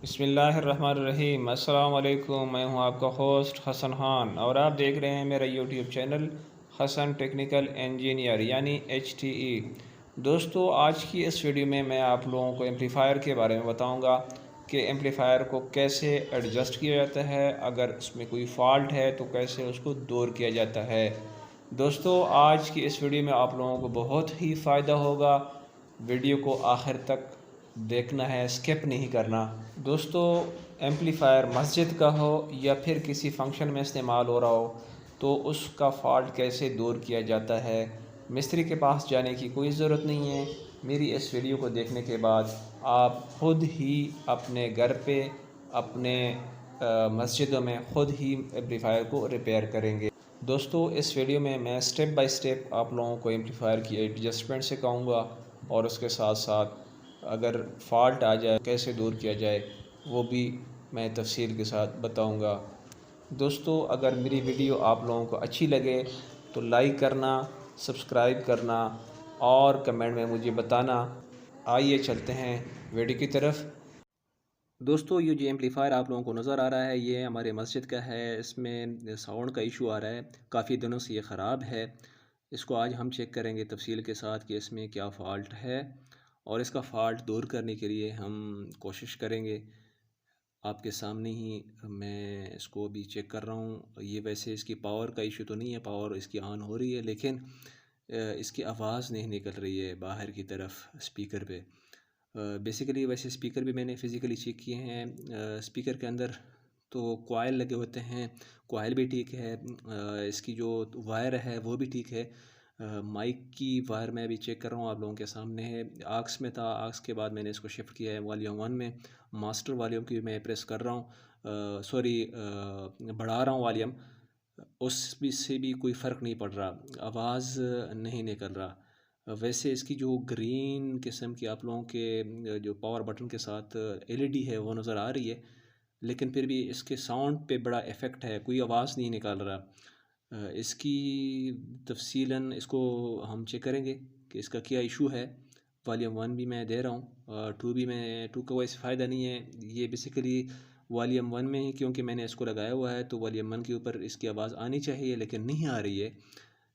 बिस्मिल्लाहिर्रहमानिर्रहीम। अस्सलाम वालेकुम। मैं हूं आपका होस्ट हसन खान और आप देख रहे हैं मेरा YouTube channel Hasan technical engineer यानी HTE। दोस्तों, आज की इस वीडियो में मैं आप लोगों को एम्पलीफायर के बारे में बताऊंगा कि एम्पलीफायर को कैसे एडजस्ट किया जाता है, अगर उसमें कोई फॉल्ट है तो कैसे उसको दूर किया जाता है। दोस्तों, आज की इस वीडियो में आप लोगों को बहुत ही फ़ायदा होगा। वीडियो को आखिर तक देखना है, स्किप नहीं करना। दोस्तों, एम्पलीफायर मस्जिद का हो या फिर किसी फंक्शन में इस्तेमाल हो रहा हो तो उसका फ़ॉल्ट कैसे दूर किया जाता है, मिस्त्री के पास जाने की कोई ज़रूरत नहीं है। मेरी इस वीडियो को देखने के बाद आप ख़ुद ही अपने घर पे, अपने मस्जिदों में ख़ुद ही एम्पलीफायर को रिपेयर करेंगे। दोस्तों, इस वीडियो में मैं स्टेप बाय स्टेप आप लोगों को एम्पलीफायर की एडजस्टमेंट सिखाऊंगा और उसके साथ साथ अगर फॉल्ट आ जाए कैसे दूर किया जाए वो भी मैं तफसील के साथ बताऊंगा। दोस्तों, अगर मेरी वीडियो आप लोगों को अच्छी लगे तो लाइक करना, सब्सक्राइब करना और कमेंट में मुझे बताना। आइए चलते हैं वीडियो की तरफ। दोस्तों, ये जो एम्पलीफायर आप लोगों को नज़र आ रहा है ये हमारे मस्जिद का है। इसमें साउंड का इशू आ रहा है, काफ़ी दिनों से ये ख़राब है। इसको आज हम चेक करेंगे तफसील के साथ कि इसमें क्या फ़ॉल्ट है और इसका फ़ॉल्ट दूर करने के लिए हम कोशिश करेंगे। आपके सामने ही मैं इसको अभी चेक कर रहा हूँ। ये वैसे इसकी पावर का इशू तो नहीं है, पावर इसकी ऑन हो रही है, लेकिन इसकी आवाज़ नहीं निकल रही है बाहर की तरफ स्पीकर पे। बेसिकली वैसे स्पीकर भी मैंने फ़िज़िकली चेक किए हैं। स्पीकर के अंदर तो कॉइल लगे होते हैं, कॉइल भी ठीक है। इसकी जो वायर है वो भी ठीक है। माइक की वायर मैं अभी चेक कर रहा हूँ, आप लोगों के सामने है। आक्स में था, आक्स के बाद मैंने इसको शिफ्ट किया है वॉल्यूम 1 में। मास्टर वॉल्यूम की मैं प्रेस कर रहा हूँ, सॉरी बढ़ा रहा हूँ वॉल्यूम। उस भी से भी कोई फ़र्क नहीं पड़ रहा, आवाज़ नहीं निकल रहा। वैसे इसकी जो ग्रीन किस्म की आप लोगों के जो पावर बटन के साथ LED है वो नज़र आ रही है, लेकिन फिर भी इसके साउंड पे बड़ा इफ़ेक्ट है, कोई आवाज़ नहीं निकाल रहा। इसकी तफ़सीलन इसको हम चेक करेंगे कि इसका क्या इशू है। वॉल्यूम 1 भी मैं दे रहा हूँ, 2 भी मैं, 2 का वैसे फ़ायदा नहीं है। ये बेसिकली वॉल्यूम 1 में ही क्योंकि मैंने इसको लगाया हुआ है तो वॉल्यूम 1 के ऊपर इसकी आवाज़ आनी चाहिए, लेकिन नहीं आ रही है।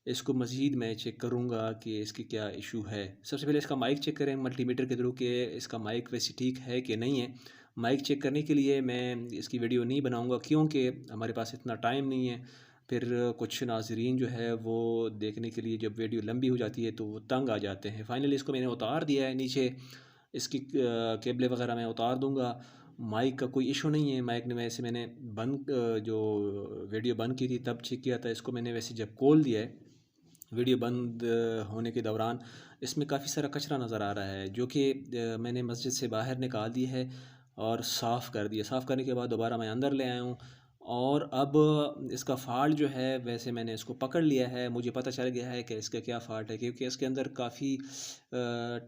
इसको मज़ीद मैं चेक करूँगा कि इसकी क्या इशू है। सबसे पहले इसका माइक चेक करें मल्टीमीटर के थ्रू कि इसका माइक वैसे ठीक है कि नहीं है। माइक चेक करने के लिए मैं इसकी वीडियो नहीं बनाऊँगा क्योंकि हमारे पास इतना टाइम नहीं है। फिर कुछ नाज़रीन जो है वो देखने के लिए जब वीडियो लंबी हो जाती है तो वो तंग आ जाते हैं। फाइनली इसको मैंने उतार दिया है नीचे, इसकी केबलें वगैरह मैं उतार दूँगा। माइक का कोई इशू नहीं है। माइक ने वैसे मैंने जो वीडियो बंद की थी तब चेक किया था। इसको मैंने वैसे जब खोल दिया है वीडियो बंद होने के दौरान, इसमें काफ़ी सारा कचरा नज़र आ रहा है जो कि मैंने मस्जिद से बाहर निकाल दी है और साफ़ कर दिया। साफ़ करने के बाद दोबारा मैं अंदर ले आया हूँ और अब इसका फ़ॉल्ट जो है वैसे मैंने इसको पकड़ लिया है। मुझे पता चल गया है कि इसका क्या फ़ॉल्ट है, क्योंकि इसके अंदर काफ़ी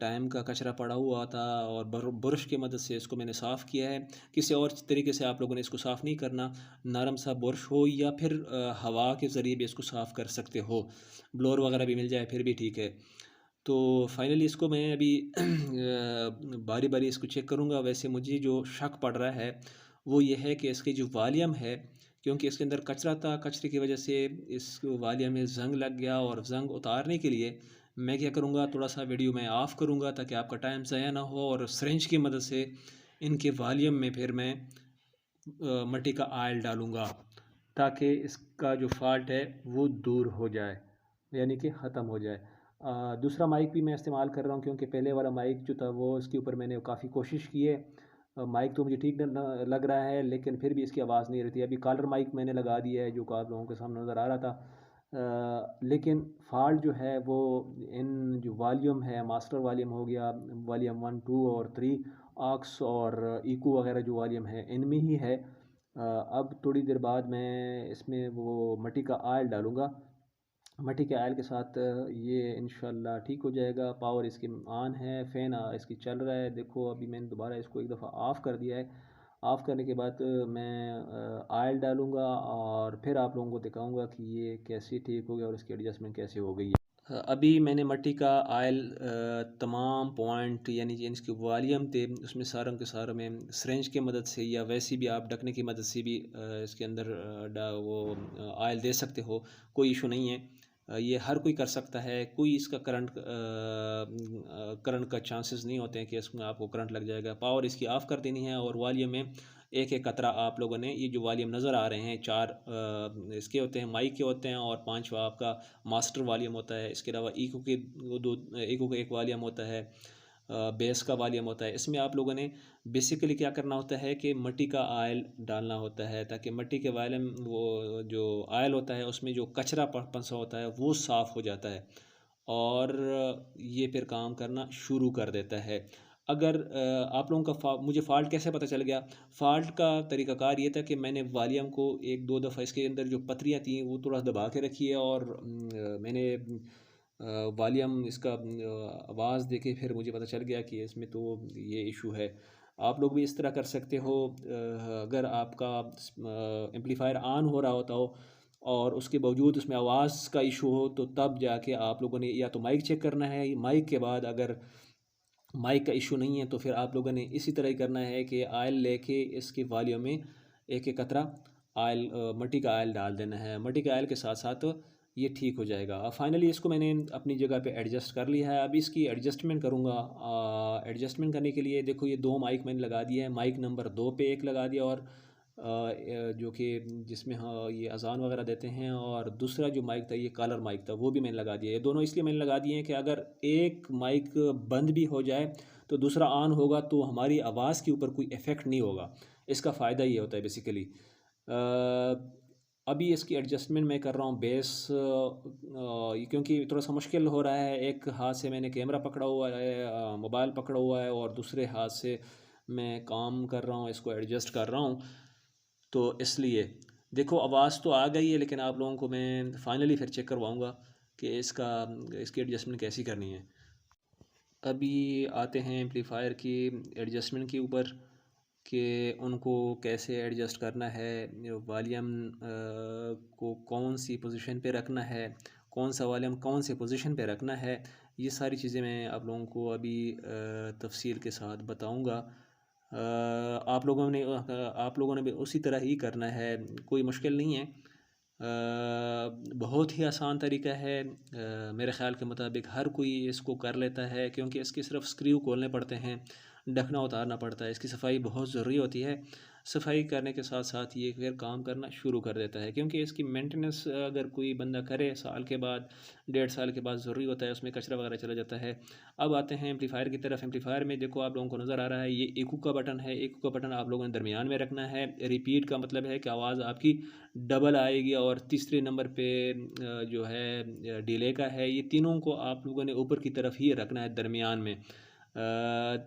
टाइम का कचरा पड़ा हुआ था और ब्रश की मदद से इसको मैंने साफ़ किया है। किसी और तरीके से आप लोगों ने इसको साफ़ नहीं करना, नरम सा ब्रश हो या फिर हवा के ज़रिए भी इसको साफ़ कर सकते हो। ब्लोअर वगैरह भी मिल जाए फिर भी ठीक है। तो फाइनली इसको मैं अभी बारी बारी इसको चेक करूँगा। वैसे मुझे जो शक पड़ रहा है वो ये है कि इसकी जो वॉल्यूम है, क्योंकि इसके अंदर कचरा था, कचरे की वजह से इस वॉल्यूम में ज़ंग लग गया और ज़ंग उतारने के लिए मैं क्या करूँगा, थोड़ा सा वीडियो मैं ऑफ़ करूँगा ताकि आपका टाइम ज़ाया ना हो, और सिरिंज की मदद से इनके वॉल्यूम में फिर मैं मिट्टी का ऑयल डालूँगा ताकि इसका जो फ़ॉल्ट है वो दूर हो जाए, यानी कि ख़त्म हो जाए। दूसरा माइक भी मैं इस्तेमाल कर रहा हूँ क्योंकि पहले वाला माइक जो था वो इसके ऊपर मैंने काफ़ी कोशिश की है। माइक तो मुझे ठीक लग रहा है लेकिन फिर भी इसकी आवाज़ नहीं रहती। अभी कॉलर माइक मैंने लगा दिया है जो कि आप लोगों के सामने नज़र आ रहा था। लेकिन फ़ॉल्ट जो है वो इन जो वॉल्यूम है, मास्टर वॉल्यूम हो गया, वॉल्यूम 1, 2 और 3, ऑक्स और इको वगैरह जो वॉल्यूम है इनमें ही है। अब थोड़ी देर बाद मैं इसमें वो मिट्टी का ऑयल डालूँगा। मिट्टी के ऑयल के साथ ये इंशाल्लाह ठीक हो जाएगा। पावर इसकी ऑन है, फ़ैन इसकी चल रहा है। देखो अभी मैंने दोबारा इसको एक दफ़ा ऑफ़ कर दिया है। ऑफ़ करने के बाद मैं ऑयल डालूँगा और फिर आप लोगों को दिखाऊँगा कि ये कैसे ठीक हो गया और इसकी एडजस्टमेंट कैसे हो गई है। अभी मैंने मट्टी का आयल तमाम पॉइंट यानी कि इसके वॉल्यूम थे उसमें सारों के सारों में सिरिंज की मदद से या वैसे भी आप ढकने की मदद से भी इसके अंदर वो आयल दे सकते हो, कोई इशू नहीं है। ये हर कोई कर सकता है, कोई इसका करंट का चांसेस नहीं होते हैं कि इसमें आपको करंट लग जाएगा। पावर इसकी ऑफ़ कर देनी है और वॉल्यूम में एक एक कतरा आप लोगों ने, ये जो वॉल्यूम नज़र आ रहे हैं चार इसके होते हैं, माइक के होते हैं और पांचवा आपका मास्टर वॉल्यूम होता है। इसके अलावा इको के दो, इको का एक वॉल्यूम होता है, बेस का वॉल्यूम होता है। इसमें आप लोगों ने बेसिकली क्या करना होता है कि मिट्टी का आयल डालना होता है ताकि मिट्टी के वॉल्यूम वो जो आयल होता है उसमें जो कचरा फंसा होता है वो साफ़ हो जाता है और ये फिर काम करना शुरू कर देता है। अगर आप लोगों का मुझे फ़ाल्ट कैसे पता चल गया? फ़ाल्ट का तरीक़ाकार ये था कि मैंने वॉल्यूम को एक दो दफ़ा इसके अंदर जो पत्रियाँ थी वो थोड़ा दबा के रखी है और मैंने वॉल्यूम इसका आवाज़ देके फिर मुझे पता चल गया कि इसमें तो ये इशू है। आप लोग भी इस तरह कर सकते हो। अगर आपका एम्पलीफायर ऑन हो रहा होता हो और उसके बावजूद उसमें आवाज़ का इशू हो तो तब जाके आप लोगों ने या तो माइक चेक करना है। माइक के बाद अगर माइक का इशू नहीं है तो फिर आप लोगों ने इसी तरह ही करना है कि आयल लेके इसके वॉल्यूम में एक एक कतरा आयल मिट्टी का आयल डाल देना है। मिट्टी के आयल के साथ साथ ये ठीक हो जाएगा। अब फाइनली इसको मैंने अपनी जगह पे एडजस्ट कर लिया है। अब इसकी एडजस्टमेंट करूँगा। एडजस्टमेंट करने के लिए देखो ये दो माइक मैंने लगा दिया है। माइक नंबर 2 पे एक लगा दिया और जो कि जिसमें हाँ ये अज़ान वगैरह देते हैं, और दूसरा जो माइक था ये कॉलर माइक था वो भी मैंने लगा दिया। ये दोनों इसलिए मैंने लगा दिए हैं कि अगर एक माइक बंद भी हो जाए तो दूसरा ऑन होगा तो हमारी आवाज़ के ऊपर कोई इफ़ेक्ट नहीं होगा। इसका फ़ायदा ये होता है बेसिकली। अभी इसकी एडजस्टमेंट मैं कर रहा हूँ बेस, क्योंकि थोड़ा सा मुश्किल हो रहा है। एक हाथ से मैंने कैमरा पकड़ा हुआ है, मोबाइल पकड़ा हुआ है और दूसरे हाथ से मैं काम कर रहा हूँ, इसको एडजस्ट कर रहा हूँ। तो इसलिए देखो आवाज़ तो आ गई है, लेकिन आप लोगों को मैं फाइनली फिर चेक करवाऊँगा कि इसकी एडजस्टमेंट कैसी करनी है। अभी आते हैं एम्पलीफायर की एडजस्टमेंट के ऊपर कि उनको कैसे एडजस्ट करना है, वॉल्यूम को कौन सी पोजीशन पे रखना है, कौन सा वॉल्यूम कौन से पोजीशन पे रखना है। ये सारी चीज़ें मैं आप लोगों को अभी तफसील के साथ बताऊंगा। आप लोगों ने भी उसी तरह ही करना है, कोई मुश्किल नहीं है। बहुत ही आसान तरीका है। मेरे ख़्याल के मुताबिक हर कोई इसको कर लेता है क्योंकि इसके सिर्फ स्क्रू खोलने पड़ते हैं, ढकना उतारना पड़ता है। इसकी सफाई बहुत ज़रूरी होती है। सफाई करने के साथ साथ ये फिर काम करना शुरू कर देता है क्योंकि इसकी मेंटेनेंस अगर कोई बंदा करे साल के बाद, 1.5 साल के बाद ज़रूरी होता है, उसमें कचरा वगैरह चला जाता है। अब आते हैं एम्पलीफायर की तरफ। एम्पलीफायर में देखो आप लोगों को नज़र आ रहा है ये इको का बटन है। इको का बटन आप लोगों ने दरमियान में रखना है। रिपीट का मतलब है कि आवाज़ आपकी डबल आएगी। और तीसरे नंबर पे जो है डिले का है। ये तीनों को आप लोगों ने ऊपर की तरफ ही रखना है दरमियान में,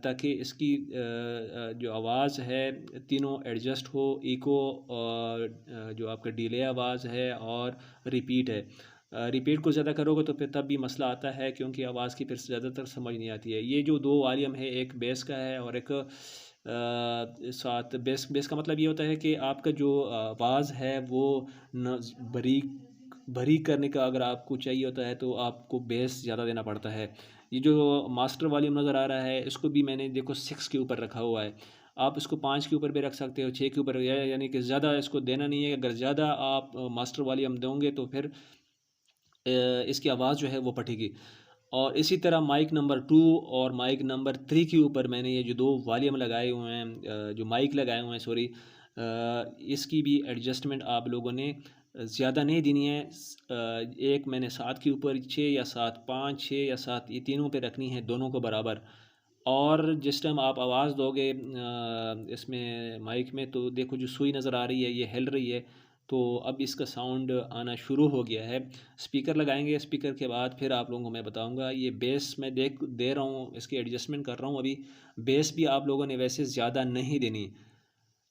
ताकि इसकी जो आवाज़ है तीनों एडजस्ट हो। इको और जो आपका डिले आवाज़ है और रिपीट है। रिपीट को ज़्यादा करोगे तो फिर तब भी मसला आता है क्योंकि आवाज़ की फिर ज़्यादातर समझ नहीं आती है। ये जो दो वॉल्यूम है, एक बेस का है और एक साथ बेस का मतलब ये होता है कि आपका जो आवाज़ है वो न बारीक करने का अगर आपको चाहिए होता है तो आपको बेस ज़्यादा देना पड़ता है। ये जो मास्टर वॉल्यूम नज़र आ रहा है इसको भी मैंने देखो 6 के ऊपर रखा हुआ है। आप इसको 5 के ऊपर भी रख सकते हो, 6 के ऊपर, यानी कि ज़्यादा इसको देना नहीं है। अगर ज़्यादा आप मास्टर वॉल्यूम दोगे तो फिर इसकी आवाज़ जो है वो फटेगी। और इसी तरह माइक नंबर 2 और माइक नंबर 3 के ऊपर मैंने ये जो दो वॉल्यूम लगाए हुए हैं, जो माइक लगाए हुए हैं सॉरी, इसकी भी एडजस्टमेंट आप लोगों ने ज़्यादा नहीं देनी है। एक मैंने 7 के ऊपर 6 या 7, 5, 6 या 7 ये तीनों पे रखनी है, दोनों को बराबर। और जिस टाइम आप आवाज़ दोगे इसमें माइक में तो देखो जो सुई नज़र आ रही है ये हिल रही है। तो अब इसका साउंड आना शुरू हो गया है। स्पीकर लगाएंगे, स्पीकर के बाद फिर आप लोगों को मैं बताऊंगा। ये बेस मैं दे रहा हूँ, इसकी एडजस्टमेंट कर रहा हूँ अभी। बेस भी आप लोगों ने वैसे ज़्यादा नहीं देनी।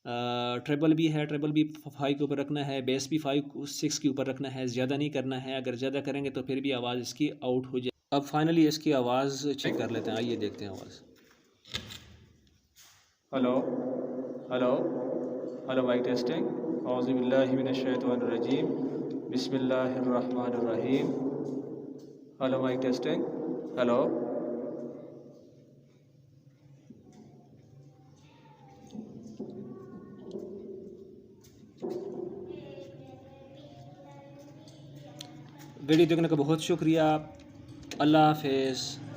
ट्रेबल भी है, ट्रेबल भी 5 के ऊपर रखना है, बेस भी 5-6 के ऊपर रखना है, ज़्यादा नहीं करना है। अगर ज़्यादा करेंगे तो फिर भी आवाज़ इसकी आउट हो जाए। अब फाइनली इसकी आवाज़ चेक कर लेते हैं, आइए देखते हैं आवाज़। Hello hello hello mike testing. औज़ुबिल्लाहि मिनश्शैतानिर्रजीम, बिस्मिल्लाहिर्रहमानिर्रहीम। Hello mike testing. Hello. Video देखने का बहुत शुक्रिया। अल्लाह हाफिज़।